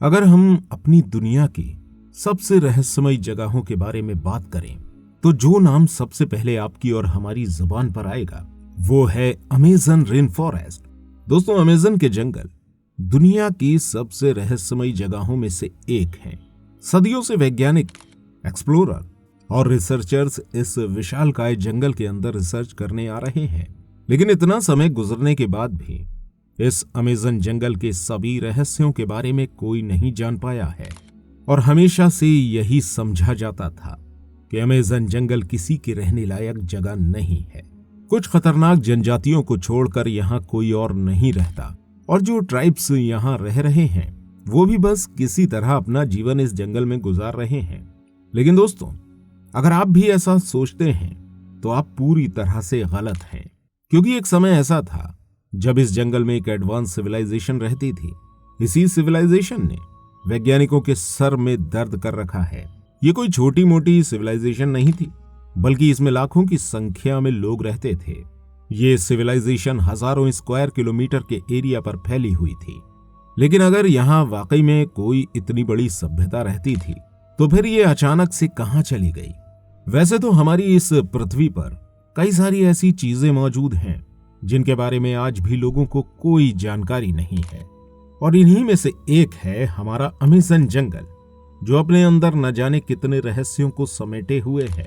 अगर हम अपनी दुनिया की सबसे रहस्यमयी जगहों के बारे में बात करें, तो जो नाम सबसे पहले आपकी और हमारी जुबान पर आएगा वो है अमेजन रेन फॉरेस्ट। दोस्तों, अमेजन के जंगल दुनिया की सबसे रहस्यमयी जगहों में से एक हैं। सदियों से वैज्ञानिक, एक्सप्लोरर और रिसर्चर्स इस विशालकाय जंगल के अंदर रिसर्च करने आ रहे हैं, लेकिन इतना समय गुजरने के बाद भी इस अमेजन जंगल के सभी रहस्यों के बारे में कोई नहीं जान पाया है। और हमेशा से यही समझा जाता था कि अमेजन जंगल किसी के रहने लायक जगह नहीं है। कुछ खतरनाक जनजातियों को छोड़कर यहाँ कोई और नहीं रहता, और जो ट्राइब्स यहाँ रह रहे हैं वो भी बस किसी तरह अपना जीवन इस जंगल में गुजार रहे हैं। लेकिन दोस्तों, अगर आप भी ऐसा सोचते हैं तो आप पूरी तरह से गलत हैं, क्योंकि एक समय ऐसा था जब इस जंगल में एक एडवांस सिविलाइजेशन रहती थी। इसी सिविलाइजेशन ने वैज्ञानिकों के सर में दर्द कर रखा है। ये कोई छोटी मोटी सिविलाइजेशन नहीं थी, बल्कि इसमें लाखों की संख्या में लोग रहते थे। ये सिविलाइजेशन हजारों स्क्वायर किलोमीटर के एरिया पर फैली हुई थी। लेकिन अगर यहाँ वाकई में कोई इतनी बड़ी सभ्यता रहती थी तो फिर ये अचानक से कहां चली गई? वैसे तो हमारी इस पृथ्वी पर कई सारी ऐसी चीजें मौजूद हैं जिनके बारे में आज भी लोगों को कोई जानकारी नहीं है, और इन्हीं में से एक है हमारा अमेजन जंगल, जो अपने अंदर न जाने कितने रहस्यों को समेटे हुए है।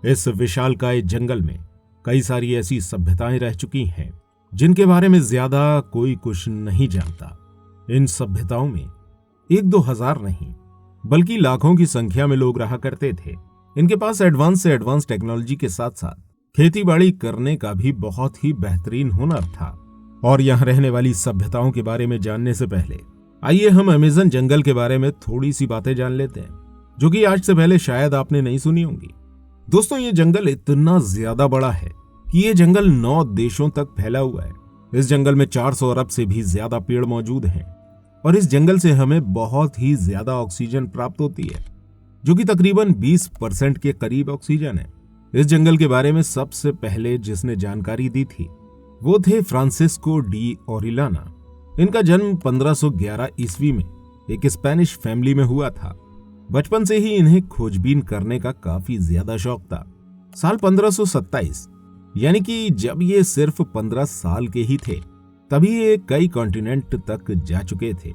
इस विशालकाय जंगल में कई सारी ऐसी सभ्यताएं रह चुकी हैं जिनके बारे में ज्यादा कोई कुछ नहीं जानता। इन सभ्यताओं में 1-2 हजार नहीं, बल्कि लाखों की संख्या में लोग रहा करते थे। इनके पास एडवांस से एडवांस टेक्नोलॉजी के साथ साथ खेतीबाड़ी करने का भी बहुत ही बेहतरीन हुनर था। और यहाँ रहने वाली सभ्यताओं के बारे में जानने से पहले आइए हम अमेजन जंगल के बारे में थोड़ी सी बातें जान लेते हैं, जो कि आज से पहले शायद आपने नहीं सुनी होंगी। दोस्तों, ये जंगल इतना ज्यादा बड़ा है कि ये जंगल 9 देशों तक फैला हुआ है। इस जंगल में 400 अरब से भी ज्यादा पेड़ मौजूद हैं, और इस जंगल से हमें बहुत ही ज्यादा ऑक्सीजन प्राप्त होती है, जो कि तकरीबन 20% के करीब ऑक्सीजन है। इस जंगल के बारे में सबसे पहले जिसने जानकारी दी थी वो थे फ्रांसिस्को डी ओरिलाना। इनका जन्म 1511 ईस्वी में एक स्पेनिश फैमिली में हुआ था। बचपन से ही इन्हें खोजबीन करने का काफी ज्यादा शौक था। साल 1527, यानी कि जब ये सिर्फ 15 साल के ही थे, तभी ये कई कॉन्टिनेंट तक जा चुके थे।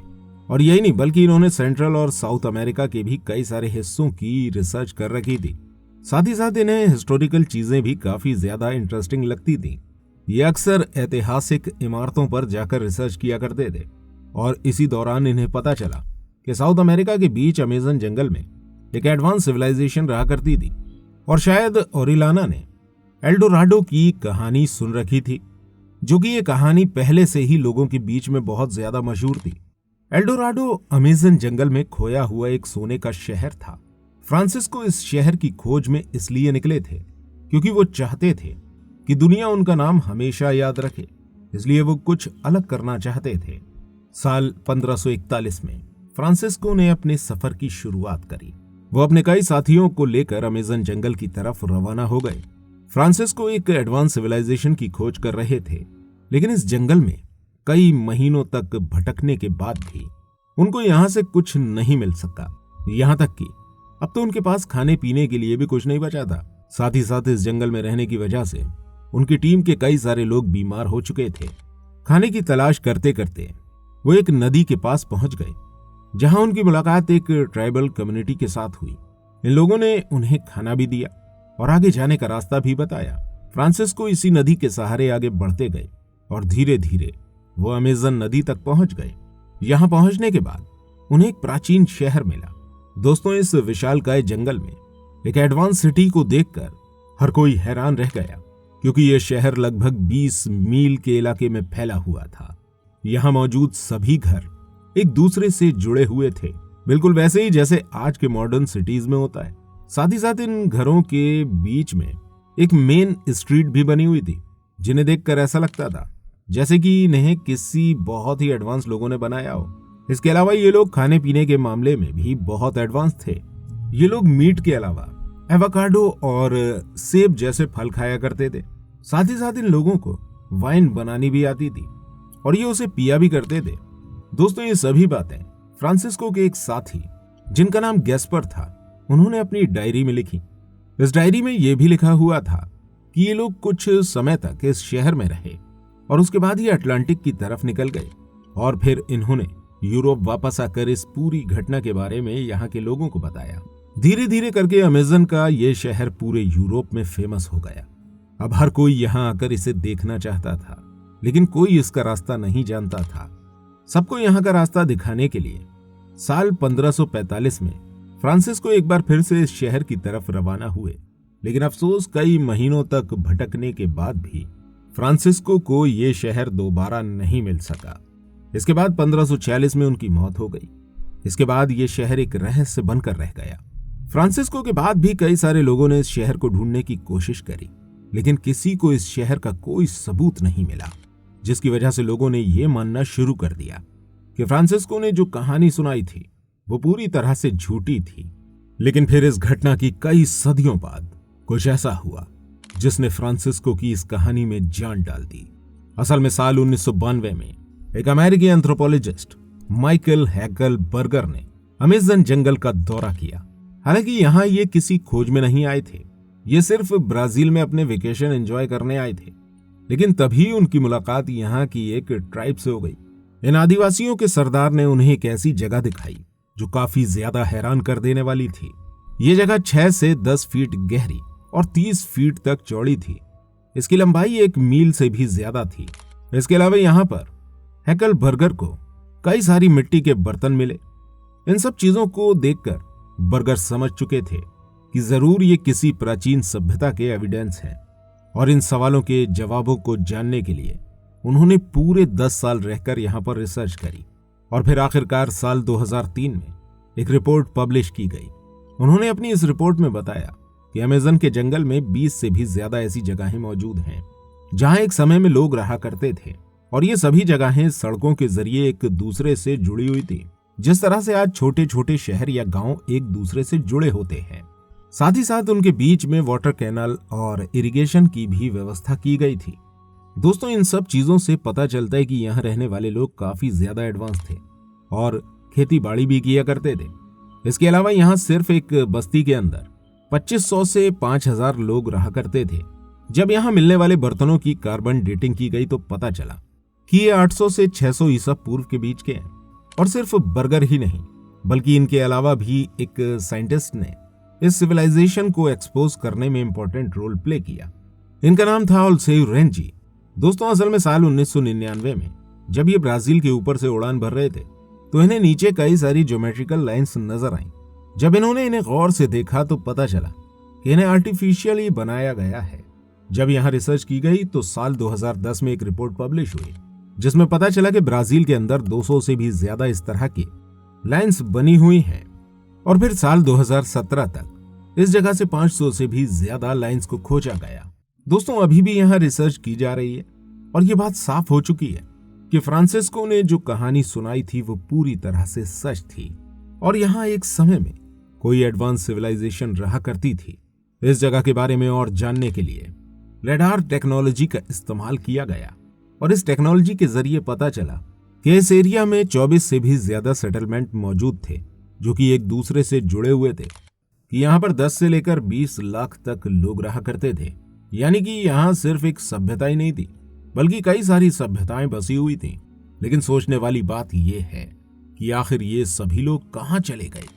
और यही नहीं, बल्कि इन्होंने सेंट्रल और साउथ अमेरिका के भी कई सारे हिस्सों की रिसर्च कर रखी थी। साथ ही साथ इन्हें हिस्टोरिकल चीजें भी काफी ज्यादा इंटरेस्टिंग लगती थी। ये अक्सर ऐतिहासिक इमारतों पर जाकर रिसर्च किया करते थे, और इसी दौरान इन्हें पता चला कि साउथ अमेरिका के बीच अमेजन जंगल में एक एडवांस सिविलाइजेशन रहा करती थी। और शायद ओरिलाना ने एल्डोराडो की कहानी सुन रखी थी, जो कि ये कहानी पहले से ही लोगों के बीच में बहुत ज्यादा मशहूर थी। एल्डोराडो अमेजन जंगल में खोया हुआ एक सोने का शहर था। फ्रांसिस्को इस शहर की खोज में इसलिए निकले थे क्योंकि वो चाहते थे कि दुनिया उनका नाम हमेशा याद रखे, इसलिए वो कुछ अलग करना चाहते थे। साल 1541 में फ्रांसिस्को ने अपने सफर की शुरुआत करी। वो अपने कई साथियों को लेकर अमेजन जंगल की तरफ रवाना हो गए। फ्रांसिस्को एक एडवांस सिविलाइजेशन की खोज कर रहे थे, लेकिन इस जंगल में कई महीनों तक भटकने के बाद भी उनको यहाँ से कुछ नहीं मिल सका। यहाँ तक कि अब तो उनके पास खाने पीने के लिए भी कुछ नहीं बचा था। साथ ही साथ इस जंगल में रहने की वजह से उनकी टीम के कई सारे लोग बीमार हो चुके थे। खाने की तलाश करते करते वो एक नदी के पास पहुंच गए, जहां उनकी मुलाकात एक ट्राइबल कम्युनिटी के साथ हुई। इन लोगों ने उन्हें खाना भी दिया और आगे जाने का रास्ता भी बताया। फ्रांसिस्को इसी नदी के सहारे आगे बढ़ते गए और धीरे धीरे वो अमेजन नदी तक पहुंच गए। यहां पहुंचने के बाद उन्हें एक प्राचीन शहर मिला। दोस्तों, इस विशालकाय जंगल में एक एडवांस सिटी को देखकर हर कोई हैरान रह गया, क्योंकि यह शहर लगभग 20 मील के इलाके में फैला हुआ था। यहां मौजूद सभी घर एक दूसरे से जुड़े हुए थे, बिल्कुल वैसे ही जैसे आज के मॉडर्न सिटीज में होता है। साथ ही साथ इन घरों के बीच में एक मेन स्ट्रीट भी बनी हुई थी, जिन्हें देखकर ऐसा लगता था जैसे कि इन्हें किसी बहुत ही एडवांस लोगों ने बनाया हो। इसके अलावा ये लोग खाने पीने के मामले में भी बहुत एडवांस थे। ये लोग मीट के अलावा एवोकाडो और सेब जैसे फल खाया करते थे। साथ ही साथ इन लोगों को वाइन बनानी भी आती थी और ये उसे पिया भी करते थे। दोस्तों, ये सभी बातें फ्रांसिस्को के एक साथी जिनका नाम गैस्पर था, उन्होंने अपनी डायरी में लिखी। इस डायरी में यह भी लिखा हुआ था कि ये लोग कुछ समय तक इस शहर में रहे और उसके बाद ये अटलांटिक की तरफ निकल गए और फिर इन्होंने यूरोप वापस आकर इस पूरी घटना के बारे में यहाँ के लोगों को बताया। धीरे धीरे करके अमेज़न का ये शहर पूरे यूरोप में फेमस हो गया। अब हर कोई यहाँ आकर इसे देखना चाहता था, लेकिन कोई इसका रास्ता नहीं जानता था। सबको यहाँ का रास्ता दिखाने के लिए साल 1545 में फ्रांसिस्को एक बार फिर से इस शहर की तरफ रवाना हुए, लेकिन अफसोस कई महीनों तक भटकने के बाद भी फ्रांसिस्को को ये शहर दोबारा नहीं मिल सका। इसके बाद 1546 में उनकी मौत हो गई। इसके बाद ये शहर एक रहस्य बनकर रह गया। फ्रांसिस्को के बाद भी कई सारे लोगों ने इस शहर को ढूंढने की कोशिश करी, लेकिन किसी को इस शहर का कोई सबूत नहीं मिला, जिसकी वजह से लोगों ने यह मानना शुरू कर दिया कि फ्रांसिस्को ने जो कहानी सुनाई थी वो पूरी तरह से झूठी थी। लेकिन फिर इस घटना की कई सदियों बाद कुछ ऐसा हुआ जिसने फ्रांसिस्को की इस कहानी में जान डाल दी। असल में साल 1992 में एक अमेरिकी एंथ्रोपोलॉजिस्ट माइकल हैकल बर्गर ने अमेज़न जंगल का दौरा किया। हालांकि यहाँ ये किसी खोज में नहीं आए थे, ये सिर्फ ब्राजील में अपने वेकेशन एंजॉय करने आए थे। लेकिन तभी उनकी मुलाकात यहाँ की एक ट्राइब से हो गई। इन आदिवासियों के सरदार ने उन्हें एक ऐसी जगह दिखाई जो काफी ज्यादा हैरान कर देने वाली थी। ये जगह 6 से 10 फीट गहरी और 30 फीट तक चौड़ी थी। इसकी लंबाई 1 मील से भी ज्यादा थी। इसके अलावा यहाँ पर हैकल बर्गर को कई सारी मिट्टी के बर्तन मिले। इन सब चीजों को देखकर बर्गर समझ चुके थे कि जरूर ये किसी प्राचीन सभ्यता के एविडेंस हैं, और इन सवालों के जवाबों को जानने के लिए उन्होंने पूरे 10 साल रहकर यहाँ पर रिसर्च करी और फिर आखिरकार साल 2003 में एक रिपोर्ट पब्लिश की गई। उन्होंने अपनी इस रिपोर्ट में बताया कि अमेज़न के जंगल में 20 से भी ज्यादा ऐसी जगहें मौजूद हैं जहां एक समय में लोग रहा करते थे, और ये सभी जगहें सड़कों के जरिए एक दूसरे से जुड़ी हुई थी, जिस तरह से आज छोटे छोटे शहर या गांव एक दूसरे से जुड़े होते हैं। साथ ही साथ उनके बीच में वाटर कैनाल और इरिगेशन की भी व्यवस्था की गई थी। दोस्तों, इन सब चीजों से पता चलता है कि यहाँ रहने वाले लोग काफी ज्यादा एडवांस थे और खेती बाड़ी भी किया करते थे। इसके अलावा यहाँ सिर्फ एक बस्ती के अंदर 2500 से 5000 लोग रहा करते थे। जब यहाँ मिलने वाले बर्तनों की कार्बन डेटिंग की गई तो पता चला कि ये 800 से 600 ईसा पूर्व के बीच के हैं। और सिर्फ बर्गर ही नहीं, बल्कि इनके अलावा भी एक साइंटिस्ट ने इस सिविलाइजेशन को एक्सपोज करने में इंपॉर्टेंट रोल प्ले किया। इनका नाम था ओल्सेयो रेंजी। दोस्तों, असल में साल 1999 में जब ये ब्राजील के ऊपर से उड़ान भर रहे थे तो इन्हें नीचे कई सारी ज्योमेट्रिकल लाइंस नजर आईं। जब इन्होंने इन्हें गौर से देखा तो पता चला कि इन्हें आर्टिफिशियली बनाया गया है। जब यहाँ रिसर्च की गई तो साल 2010 में एक रिपोर्ट पब्लिश हुई जिसमें पता चला कि ब्राजील के अंदर 200 से भी ज्यादा इस तरह की लाइंस बनी हुई हैं। और फिर साल 2017 तक इस जगह से 500 से भी ज्यादा लाइंस को खोजा गया। दोस्तों, अभी भी यहाँ रिसर्च की जा रही है और ये बात साफ हो चुकी है कि फ्रांसिस्को ने जो कहानी सुनाई थी वो पूरी तरह से सच थी और यहाँ एक समय में कोई एडवांस सिविलाइजेशन रहा करती थी। इस जगह के बारे में और जानने के लिए रेडार टेक्नोलॉजी का इस्तेमाल किया गया और इस टेक्नोलॉजी के जरिए पता चला कि इस एरिया में 24 से भी ज्यादा सेटलमेंट मौजूद थे जो कि एक दूसरे से जुड़े हुए थे, कि यहाँ पर 10 से लेकर 20 लाख तक लोग रहा करते थे। यानी कि यहाँ सिर्फ एक सभ्यता ही नहीं थी बल्कि कई सारी सभ्यताएं बसी हुई थी। लेकिन सोचने वाली बात यह है कि आखिर ये सभी लोग कहाँ चले गए।